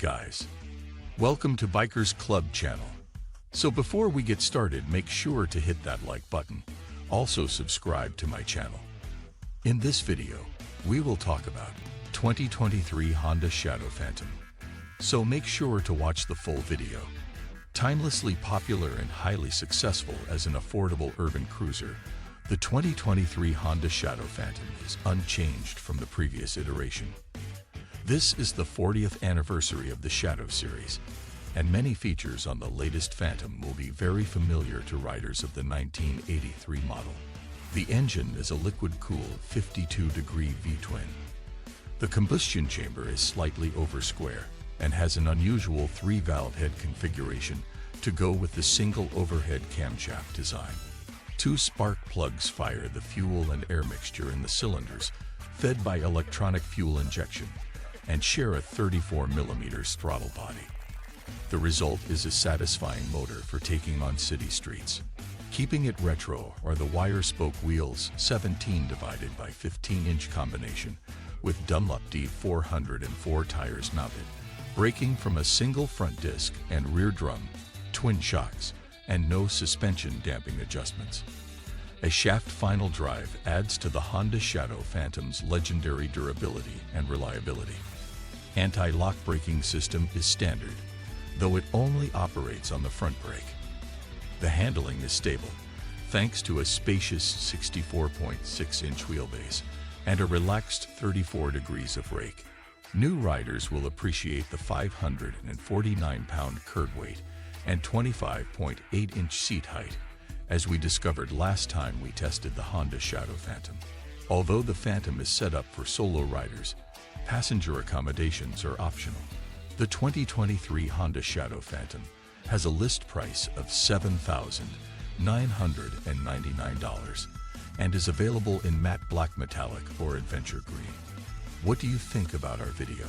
Guys, welcome to Bikers Club channel. So before we get started, make sure to hit that like button. Also subscribe to my channel. In this video, we will talk about 2023 Honda Shadow Phantom. So make sure to watch the full video. Timelessly popular and highly successful as an affordable urban cruiser, the 2023 Honda Shadow Phantom is unchanged from the previous iteration. This is the 40th anniversary of the Shadow series, and many features on the latest Phantom will be very familiar to riders of the 1983 model. The engine is a liquid-cooled 52-degree V-twin. The combustion chamber is slightly over square and has an unusual 3-valve head configuration to go with the single overhead camshaft design. 2 spark plugs fire the fuel and air mixture in the cylinders, fed by electronic fuel injection, and share a 34mm throttle body. The result is a satisfying motor for taking on city streets. Keeping it retro are the wire spoke wheels, 17 divided by 15-inch combination, with Dunlop D404 tires mounted, braking from a single front disc and rear drum, twin shocks, and no suspension damping adjustments. A shaft final drive adds to the Honda Shadow Phantom's legendary durability and reliability. Anti-lock braking system is standard, though it only operates on the front brake. The handling is stable, thanks to a spacious 64.6-inch wheelbase and a relaxed 34 degrees of rake. New riders will appreciate the 549-pound curb weight and 25.8-inch seat height, as we discovered last time we tested the Honda Shadow Phantom. Although the Phantom is set up for solo riders, passenger accommodations are optional. The 2023 Honda Shadow Phantom has a list price of $7,999 and is available in matte black metallic or adventure green. What do you think about our video?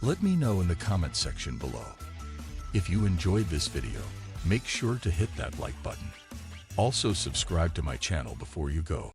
Let me know in the comment section below. If you enjoyed this video, make sure to hit that like button. Also subscribe to my channel before you go.